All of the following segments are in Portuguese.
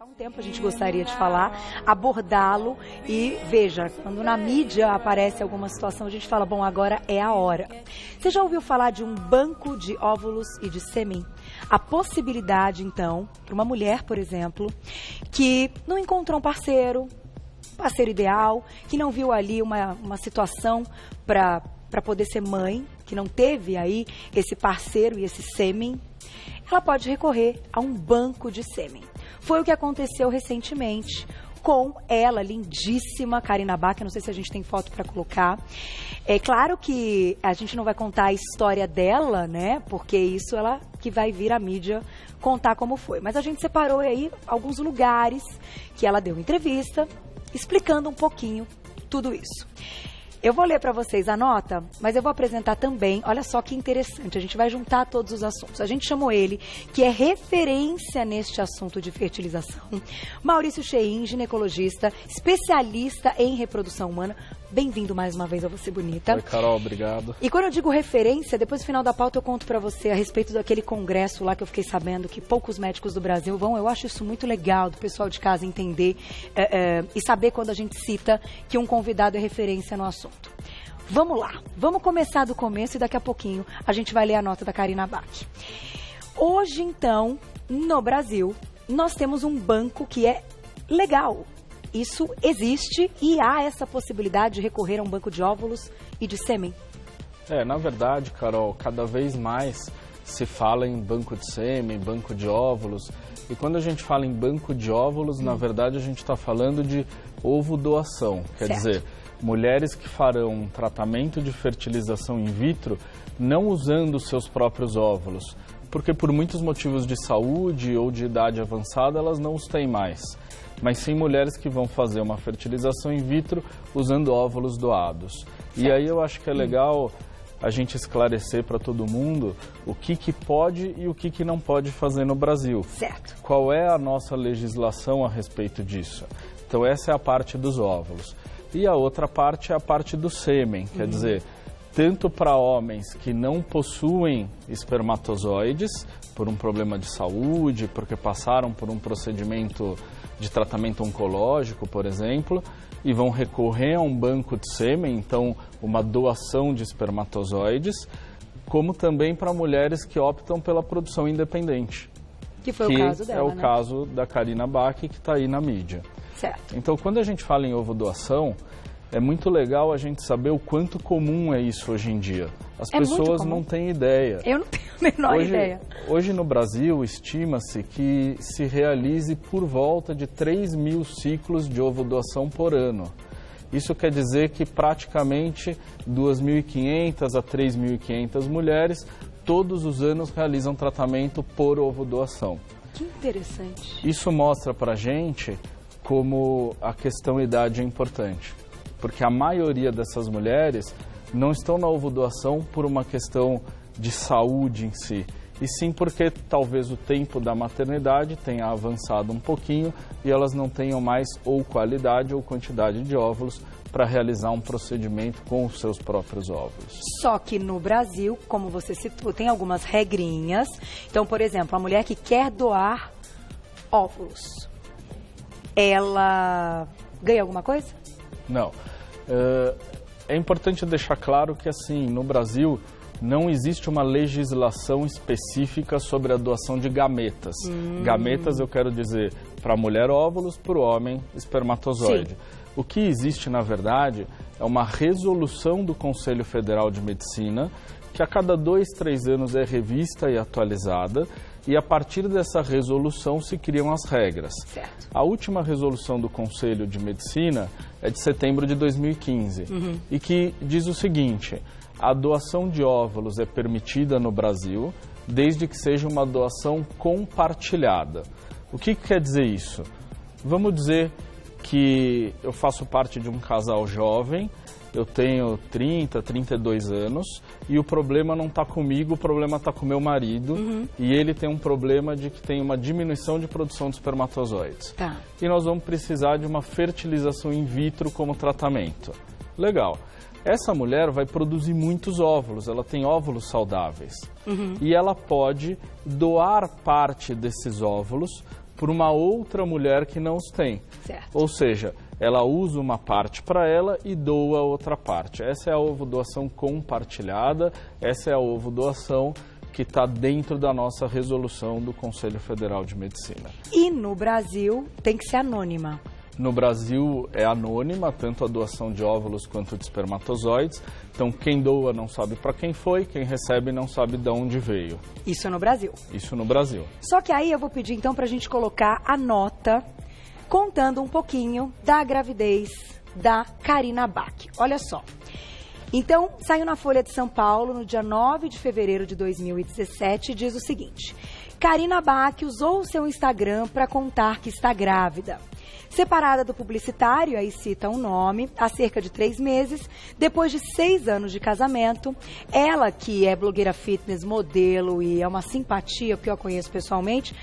Há um tempo a gente gostaria de falar, abordá-lo e veja, quando na mídia aparece alguma situação, a gente fala, bom, agora é a hora. Você já ouviu falar de um banco de óvulos e de sêmen? A possibilidade, então, para uma mulher, por exemplo, que não encontrou um parceiro ideal, que não viu ali uma situação para poder ser mãe, que não teve aí esse parceiro e esse sêmen, ela pode recorrer a um banco de sêmen. Foi o que aconteceu recentemente com ela, lindíssima, Karina Bach, não sei se a gente tem foto para colocar. É claro que a gente não vai contar a história dela, né? Porque isso ela que vai vir à mídia contar como foi. Mas a gente separou aí alguns lugares que ela deu entrevista, explicando um pouquinho tudo isso. Eu vou ler para vocês a nota, mas eu vou apresentar também, olha só que interessante, a gente vai juntar todos os assuntos. A gente chamou ele, que é referência neste assunto de fertilização, Maurício Cheim, ginecologista, especialista em reprodução humana. Bem-vindo mais uma vez a Você Bonita. Oi, Carol, obrigado. E quando eu digo referência, depois do final da pauta eu conto para você a respeito daquele congresso lá que eu fiquei sabendo que poucos médicos do Brasil vão. Eu acho isso muito legal do pessoal de casa entender e saber quando a gente cita que um convidado é referência no assunto. Vamos lá, vamos começar do começo e daqui a pouquinho a gente vai ler a nota da Karina Bach. Hoje, então, no Brasil, nós temos um banco que é legal. Isso existe e há essa possibilidade de recorrer a um banco de óvulos e de sêmen? Na verdade, Carol, cada vez mais se fala em banco de sêmen, banco de óvulos. E quando a gente fala em banco de óvulos, na verdade a gente está falando de ovo doação. Quer dizer, mulheres que farão um tratamento de fertilização in vitro não usando os seus próprios óvulos, porque por muitos motivos de saúde ou de idade avançada elas não os têm mais. Mas sim mulheres que vão fazer uma fertilização in vitro usando óvulos doados. E aí eu acho que é legal a gente esclarecer para todo mundo o que pode e o que não pode fazer no Brasil. Certo. Qual é a nossa legislação a respeito disso? Então essa é a parte dos óvulos. E a outra parte é a parte do sêmen, quer dizer, tanto para homens que não possuem espermatozoides, por um problema de saúde, porque passaram por um procedimento de tratamento oncológico, por exemplo, e vão recorrer a um banco de sêmen, então uma doação de espermatozoides, como também para mulheres que optam pela produção independente. Que foi o caso dela, é o caso da Karina Bach, que está aí na mídia. Certo. Então, quando a gente fala em ovo doação, é muito legal a gente saber o quanto comum é isso hoje em dia. As pessoas não têm ideia. Eu não tenho a menor ideia. Hoje no Brasil, estima-se que se realize por volta de 3.000 ciclos de ovo doação por ano. Isso quer dizer que praticamente 2.500 a 3.500 mulheres todos os anos realizam tratamento por ovo doação. Que interessante. Isso mostra pra gente como a questão idade é importante. Porque a maioria dessas mulheres não estão na ovodoação por uma questão de saúde em si, e sim porque talvez o tempo da maternidade tenha avançado um pouquinho e elas não tenham mais ou qualidade ou quantidade de óvulos para realizar um procedimento com os seus próprios óvulos. Só que no Brasil, como você citou, tem algumas regrinhas. Então, por exemplo, a mulher que quer doar óvulos, ela ganha alguma coisa? Não. É importante deixar claro que, assim, no Brasil não existe uma legislação específica sobre a doação de gametas. Gametas, eu quero dizer, para a mulher óvulos, para o homem espermatozoide. Sim. O que existe, na verdade, é uma resolução do Conselho Federal de Medicina, que a cada 2, 3 anos é revista e atualizada, e a partir dessa resolução se criam as regras. Certo. A última resolução do Conselho de Medicina é de setembro de 2015, e que diz o seguinte: a doação de óvulos é permitida no Brasil, desde que seja uma doação compartilhada. O que quer dizer isso? Vamos dizer que eu faço parte de um casal jovem, eu tenho 30, 32 anos e o problema não está comigo, o problema está com meu marido e ele tem um problema de que tem uma diminuição de produção de espermatozoides. Tá. E nós vamos precisar de uma fertilização in vitro como tratamento. Legal. Essa mulher vai produzir muitos óvulos, ela tem óvulos saudáveis. E ela pode doar parte desses óvulos por uma outra mulher que não os tem. Certo. Ou seja, ela usa uma parte para ela e doa outra parte. Essa é a ovodoação compartilhada, essa é a ovodoação que está dentro da nossa resolução do Conselho Federal de Medicina. E no Brasil tem que ser anônima. No Brasil é anônima, tanto a doação de óvulos quanto de espermatozoides. Então, quem doa não sabe para quem foi, quem recebe não sabe de onde veio. Isso é no Brasil. Isso no Brasil. Só que aí eu vou pedir então para a gente colocar a nota contando um pouquinho da gravidez da Karina Bach. Olha só. Então, saiu na Folha de São Paulo no dia 9 de fevereiro de 2017 e diz o seguinte: Karina Bach usou o seu Instagram para contar que está grávida. Separada do publicitário, aí cita um nome, há cerca de 3 meses, depois de 6 anos de casamento, ela, que é blogueira fitness, modelo e é uma simpatia, porque eu a conheço pessoalmente,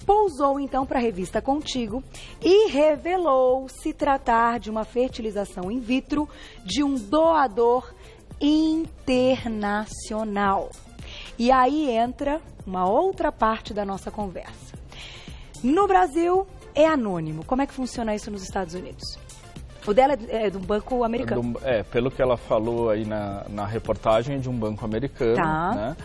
pousou então para a revista Contigo e revelou se tratar de uma fertilização in vitro de um doador internacional. E aí entra uma outra parte da nossa conversa. No Brasil é anônimo. Como é que funciona isso nos Estados Unidos? O dela é de um banco americano. Pelo que ela falou aí na reportagem, é de um banco americano, tá, né?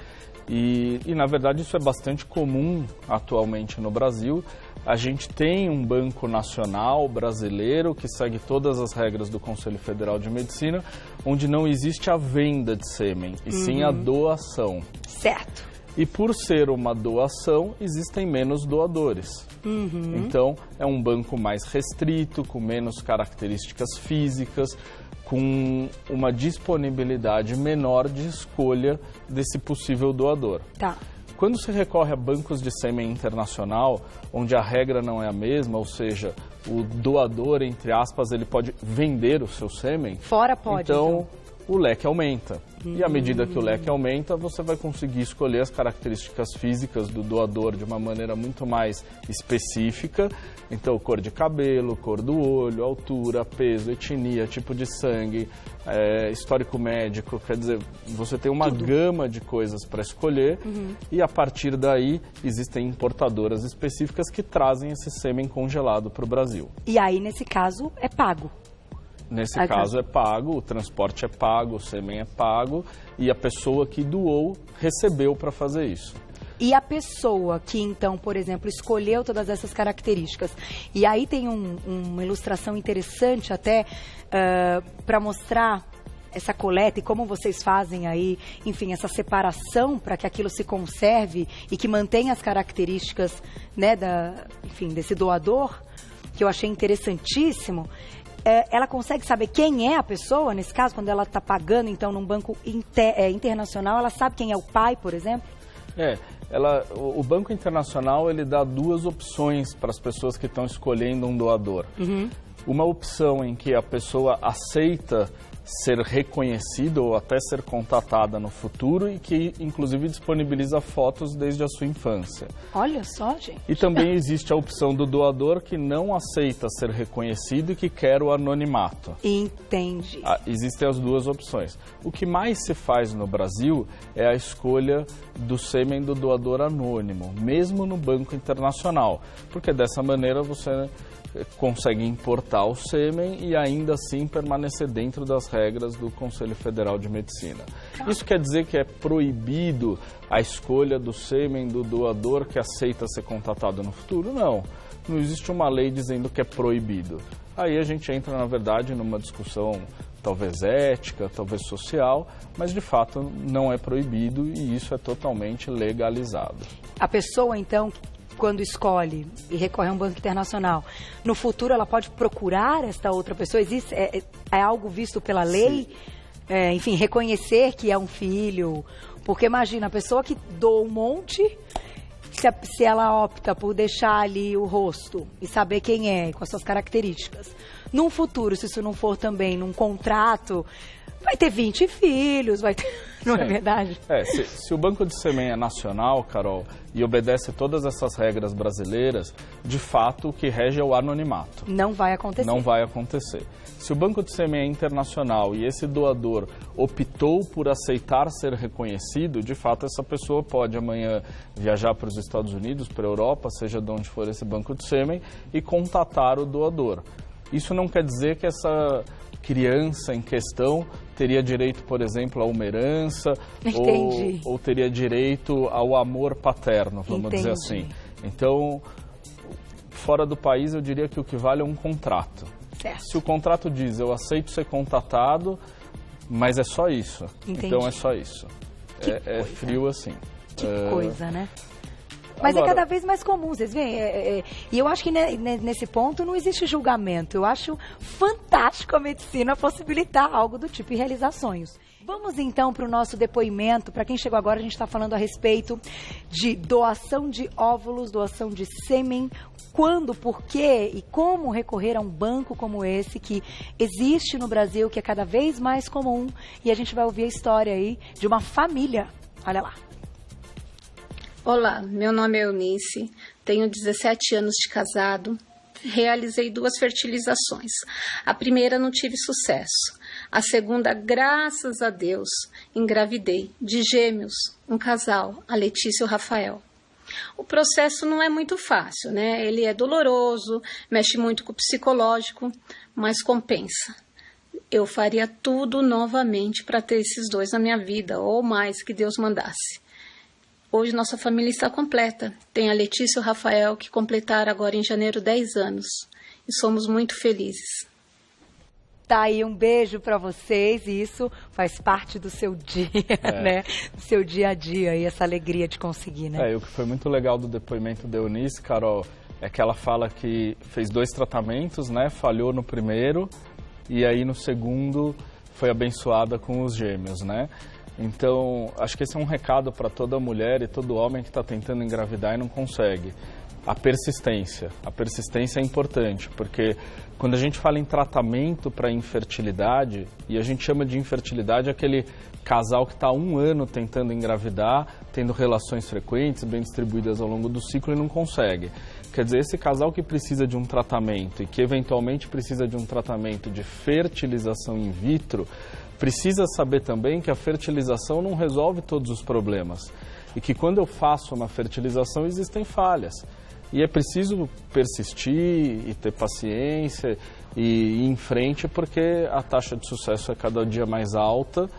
E, na verdade, isso é bastante comum atualmente no Brasil. A gente tem um banco nacional brasileiro que segue todas as regras do Conselho Federal de Medicina, onde não existe a venda de sêmen, e sim a doação. Certo. E por ser uma doação, existem menos doadores. Então, é um banco mais restrito, com menos características físicas, com uma disponibilidade menor de escolha desse possível doador. Tá. Quando se recorre a bancos de sêmen internacional, onde a regra não é a mesma, ou seja, o doador, entre aspas, ele pode vender o seu sêmen. Fora pode, então o leque aumenta. E à medida que o leque aumenta, você vai conseguir escolher as características físicas do doador de uma maneira muito mais específica. Então, cor de cabelo, cor do olho, altura, peso, etnia, tipo de sangue, histórico médico. Quer dizer, você tem uma gama de coisas para escolher e a partir daí existem importadoras específicas que trazem esse sêmen congelado para o Brasil. E aí, nesse caso, é pago. Nesse caso é pago, o transporte é pago, o sêmen é pago e a pessoa que doou recebeu para fazer isso. E a pessoa que, então, por exemplo, escolheu todas essas características, e aí tem uma ilustração interessante até para mostrar essa coleta e como vocês fazem aí, enfim, essa separação para que aquilo se conserve e que mantenha as características, né, desse doador, que eu achei interessantíssimo. Ela consegue saber quem é a pessoa, nesse caso, quando ela está pagando, então, num banco internacional, ela sabe quem é o pai, por exemplo? O Banco Internacional, ele dá 2 opções para as pessoas que estão escolhendo um doador. Uma opção em que a pessoa aceita ser reconhecida ou até ser contatada no futuro e que, inclusive, disponibiliza fotos desde a sua infância. Olha só, gente. E também existe a opção do doador que não aceita ser reconhecido e que quer o anonimato. Entendi. Existem as 2 opções. O que mais se faz no Brasil é a escolha do sêmen do doador anônimo, mesmo no Banco Internacional, porque dessa maneira você consegue importar o sêmen e ainda assim permanecer dentro das regras do Conselho Federal de Medicina. Isso quer dizer que é proibido a escolha do sêmen do doador que aceita ser contatado no futuro? Não. Não existe uma lei dizendo que é proibido. Aí a gente entra, na verdade, numa discussão talvez ética, talvez social, mas de fato não é proibido e isso é totalmente legalizado. A pessoa, então, quando escolhe e recorre a um banco internacional, no futuro ela pode procurar esta outra pessoa? Existe, é algo visto pela lei? Enfim, reconhecer que é um filho? Porque imagina, a pessoa que doa um monte, se ela opta por deixar ali o rosto e saber quem é, com as suas características, num futuro, se isso não for também num contrato, vai ter 20 filhos, vai ter... Não é verdade? Se o banco de sêmen é nacional, Carol, e obedece todas essas regras brasileiras, de fato o que rege é o anonimato. Não vai acontecer. Não vai acontecer. Se o banco de sêmen é internacional e esse doador optou por aceitar ser reconhecido, de fato essa pessoa pode amanhã viajar para os Estados Unidos, para a Europa, seja de onde for esse banco de sêmen, e contatar o doador. Isso não quer dizer que essa criança em questão teria direito, por exemplo, a uma herança ou teria direito ao amor paterno, vamos dizer assim. Então, fora do país, eu diria que o que vale é um contrato. Certo. Se o contrato diz, eu aceito ser contatado, mas é só isso. Entendi. Então é só isso. É frio assim. Que coisa, né? Mas agora, é cada vez mais comum, vocês veem? E eu acho que nesse ponto não existe julgamento. Eu acho fantástico a medicina possibilitar algo do tipo e realizar sonhos. Vamos então para o nosso depoimento. Para quem chegou agora, a gente está falando a respeito de doação de óvulos, doação de sêmen, quando, por quê e como recorrer a um banco como esse que existe no Brasil, que é cada vez mais comum. E a gente vai ouvir a história aí de uma família. Olha lá. Olá, meu nome é Eunice, tenho 17 anos de casado, realizei 2 fertilizações. A primeira não tive sucesso, a segunda, graças a Deus, engravidei de gêmeos, um casal, a Letícia e o Rafael. O processo não é muito fácil, né? Ele é doloroso, mexe muito com o psicológico, mas compensa. Eu faria tudo novamente para ter esses 2 na minha vida, ou mais que Deus mandasse. Hoje nossa família está completa. Tem a Letícia e o Rafael que completaram agora em janeiro 10 anos. E somos muito felizes. Tá aí, um beijo para vocês. E isso faz parte do seu dia, né? Do seu dia a dia e essa alegria de conseguir, né? O que foi muito legal do depoimento da Eunice, Carol, é que ela fala que fez 2 tratamentos, né? Falhou no primeiro e aí no segundo foi abençoada com os gêmeos, né? Então, acho que esse é um recado para toda mulher e todo homem que está tentando engravidar e não consegue. A persistência é importante, porque quando a gente fala em tratamento para infertilidade, e a gente chama de infertilidade aquele casal que está há 1 ano tentando engravidar, tendo relações frequentes, bem distribuídas ao longo do ciclo e não consegue. Quer dizer, esse casal que precisa de um tratamento e que eventualmente precisa de um tratamento de fertilização in vitro, precisa saber também que a fertilização não resolve todos os problemas e que quando eu faço uma fertilização existem falhas. E é preciso persistir e ter paciência e ir em frente porque a taxa de sucesso é cada dia mais alta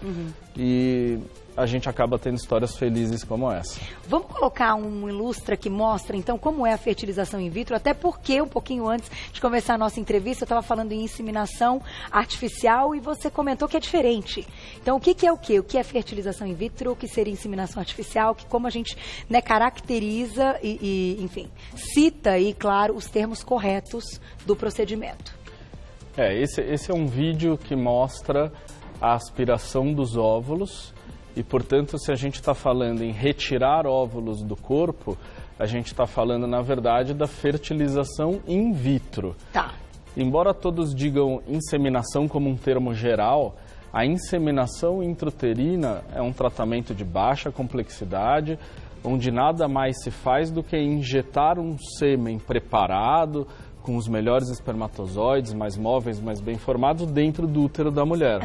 e a gente acaba tendo histórias felizes como essa. Vamos colocar um ilustra que mostra, então, como é a fertilização in vitro, até porque, um pouquinho antes de começar a nossa entrevista, eu estava falando em inseminação artificial e você comentou que é diferente. Então, o que é o quê? O que é fertilização in vitro? O que seria inseminação artificial? Como a gente, né, caracteriza enfim, cita aí, claro, os termos corretos do procedimento. Esse é um vídeo que mostra a aspiração dos óvulos. E, portanto, se a gente está falando em retirar óvulos do corpo, a gente está falando, na verdade, da fertilização in vitro. Tá. Embora todos digam inseminação como um termo geral, a inseminação intrauterina é um tratamento de baixa complexidade, onde nada mais se faz do que injetar um sêmen preparado, com os melhores espermatozoides, mais móveis, mais bem formados, dentro do útero da mulher.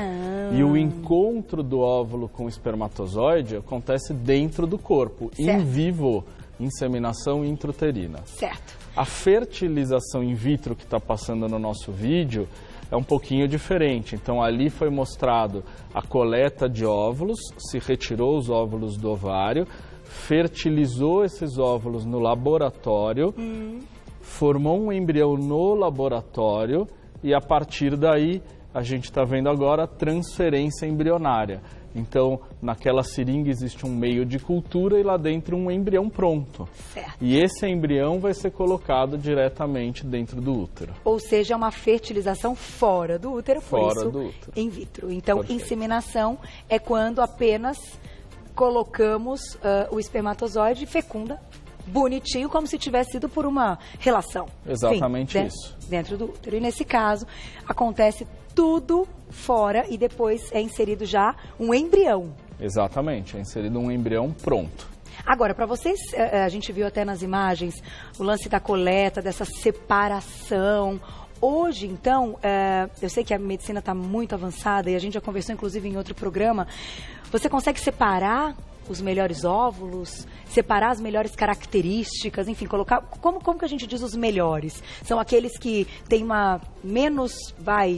E o encontro do óvulo com o espermatozoide acontece dentro do corpo, in vivo, inseminação intrauterina. Certo. A fertilização in vitro que está passando no nosso vídeo é um pouquinho diferente. Então, ali foi mostrado a coleta de óvulos, se retirou os óvulos do ovário, fertilizou esses óvulos no laboratório, formou um embrião no laboratório e, a partir daí, a gente está vendo agora a transferência embrionária. Então, naquela seringa existe um meio de cultura e lá dentro um embrião pronto. Certo. E esse embrião vai ser colocado diretamente dentro do útero. Ou seja, uma fertilização fora do útero, por isso, do útero. In vitro. Então, Perfeito. Inseminação é quando apenas colocamos o espermatozoide fecunda bonitinho, como se tivesse sido por uma relação. Exatamente. Enfim, isso. Dentro do útero. E nesse caso, acontece tudo fora e depois é inserido já um embrião. Exatamente, é inserido um embrião pronto. Agora, para vocês, a gente viu até nas imagens o lance da coleta, dessa separação. hoje, então, eu sei que a medicina está muito avançada e a gente já conversou, inclusive, em outro programa. Você consegue separar os melhores óvulos, separar as melhores características, enfim, colocar... Como que a gente diz os melhores? São aqueles que têm uma menos,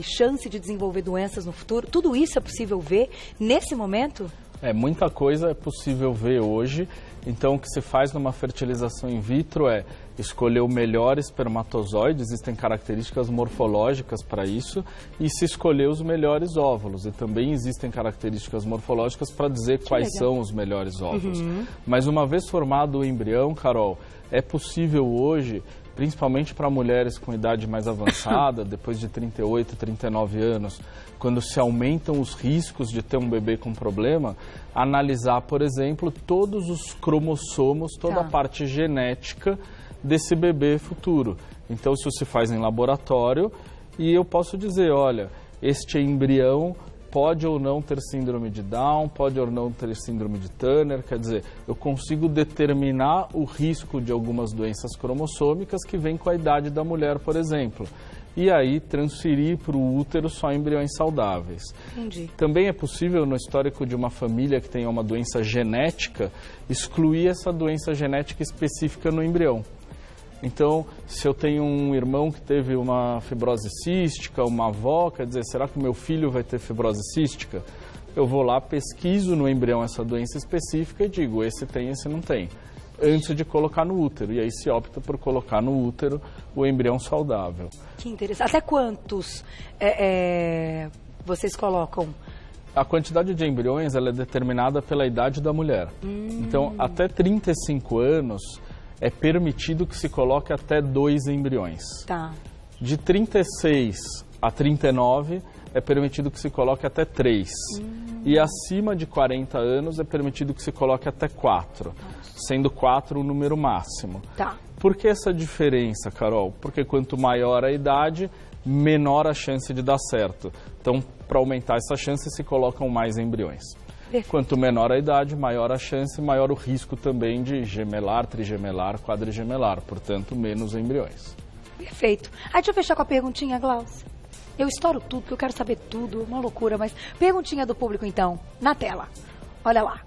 chance de desenvolver doenças no futuro? Tudo isso é possível ver nesse momento? Muita coisa é possível ver hoje. Então, o que se faz numa fertilização in vitro é escolher o melhor espermatozoide, existem características morfológicas para isso, e se escolher os melhores óvulos. E também existem características morfológicas para dizer quais são os melhores óvulos. Mas uma vez formado o embrião, Carol, é possível hoje, principalmente para mulheres com idade mais avançada, depois de 38, 39 anos, quando se aumentam os riscos de ter um bebê com problema, analisar, por exemplo, todos os cromossomos, toda a parte genética desse bebê futuro. Então, isso se faz em laboratório e eu posso dizer, olha, este embrião pode ou não ter síndrome de Down, pode ou não ter síndrome de Turner, quer dizer, eu consigo determinar o risco de algumas doenças cromossômicas que vêm com a idade da mulher, por exemplo. E aí transferir para o útero só embriões saudáveis. Entendi. Também é possível, no histórico de uma família que tenha uma doença genética, excluir essa doença genética específica no embrião. Então, se eu tenho um irmão que teve uma fibrose cística, uma avó, quer dizer, será que o meu filho vai ter fibrose cística? Eu vou lá, pesquiso no embrião essa doença específica e digo, esse tem, esse não tem, antes de colocar no útero. E aí se opta por colocar no útero o embrião saudável. Que interessante. Até quantos vocês colocam? A quantidade de embriões ela é determinada pela idade da mulher. Então, até 35 anos... é permitido que se coloque até 2 embriões. Tá. De 36 a 39, é permitido que se coloque até 3. E acima de 40 anos, é permitido que se coloque até 4. Sendo 4 o número máximo. Tá. Por que essa diferença, Carol? Porque quanto maior a idade, menor a chance de dar certo. Então, para aumentar essa chance, se colocam mais embriões. Quanto menor a idade, maior a chance, maior o risco também de gemelar, trigemelar, quadrigemelar, portanto, menos embriões. Perfeito. Aí deixa eu fechar com a perguntinha, Glaucia. Eu estouro tudo, porque eu quero saber tudo, uma loucura, mas perguntinha do público então, na tela. Olha lá.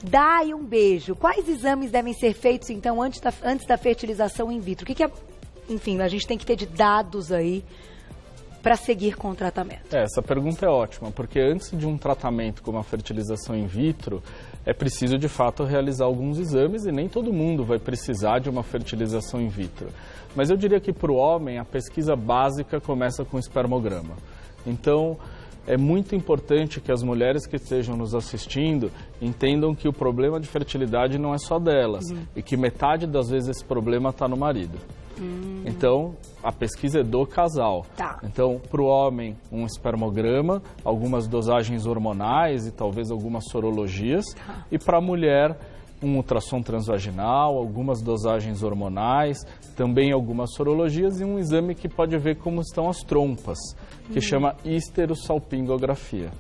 Dai um beijo. Quais exames devem ser feitos então antes da fertilização in vitro? O que é, enfim, a gente tem que ter de dados aí para seguir com o tratamento? Essa pergunta é ótima, porque antes de um tratamento como a fertilização in vitro, é preciso de fato realizar alguns exames e nem todo mundo vai precisar de uma fertilização in vitro. Mas eu diria que para o homem a pesquisa básica começa com o espermograma. Então, é muito importante que as mulheres que estejam nos assistindo entendam que o problema de fertilidade não é só delas e que metade das vezes esse problema está no marido. Então, a pesquisa é do casal. Tá. Então, para o homem, um espermograma, algumas dosagens hormonais e talvez algumas sorologias. Tá. E para a mulher, um ultrassom transvaginal, algumas dosagens hormonais, também algumas sorologias e um exame que pode ver como estão as trompas, que chama histerosalpingografia.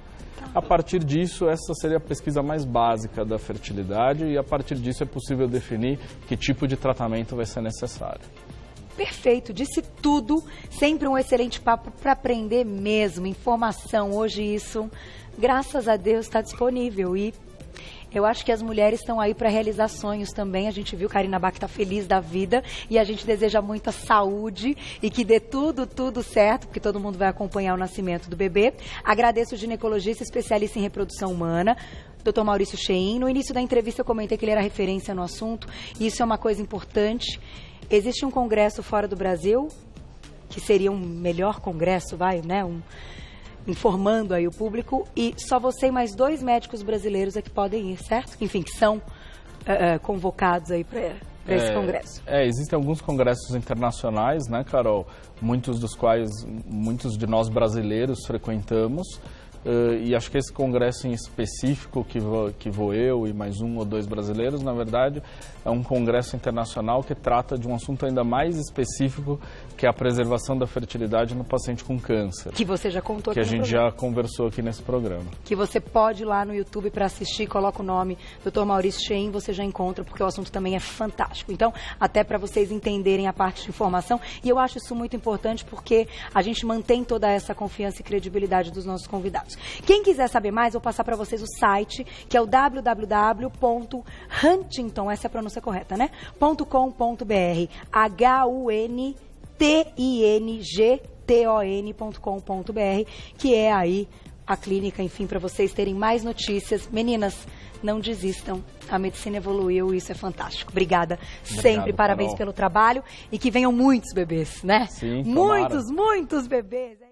A partir disso, essa seria a pesquisa mais básica da fertilidade e a partir disso é possível definir que tipo de tratamento vai ser necessário. Perfeito, disse tudo, sempre um excelente papo para aprender mesmo, informação. Hoje isso, graças a Deus, está disponível e eu acho que as mulheres estão aí para realizar sonhos também. A gente viu, Karina Bach está feliz da vida e a gente deseja muita saúde e que dê tudo certo, porque todo mundo vai acompanhar o nascimento do bebê. Agradeço o ginecologista especialista em reprodução humana, Dr. Maurício Chein. No início da entrevista eu comentei que ele era referência no assunto e isso é uma coisa importante. Existe um congresso fora do Brasil, que seria um melhor congresso, informando aí o público, e só você e mais 2 médicos brasileiros é que podem ir, certo? Enfim, que são convocados aí para esse congresso. Existem alguns congressos internacionais, né, Carol? Muitos dos quais muitos de nós brasileiros frequentamos. e acho que esse congresso em específico, que vou eu e mais 1 ou 2 brasileiros, na verdade, é um congresso internacional que trata de um assunto ainda mais específico, que é a preservação da fertilidade no paciente com câncer. Que você já contou aqui. Que a gente já conversou aqui nesse programa. Que você pode ir lá no YouTube para assistir, coloca o nome Dr. Maurício Cheim, você já encontra, porque o assunto também é fantástico. Então, até para vocês entenderem a parte de informação, e eu acho isso muito importante porque a gente mantém toda essa confiança e credibilidade dos nossos convidados. Quem quiser saber mais, vou passar para vocês o site, que é o www.huntington, essa é a pronúncia correta, né? .com.br, HUNTINGTON.com.br, que é aí a clínica, enfim, para vocês terem mais notícias. Meninas, não desistam, a medicina evoluiu e isso é fantástico. Obrigada sempre, parabéns pelo trabalho e que venham muitos bebês, né? Sim, muitos bebês.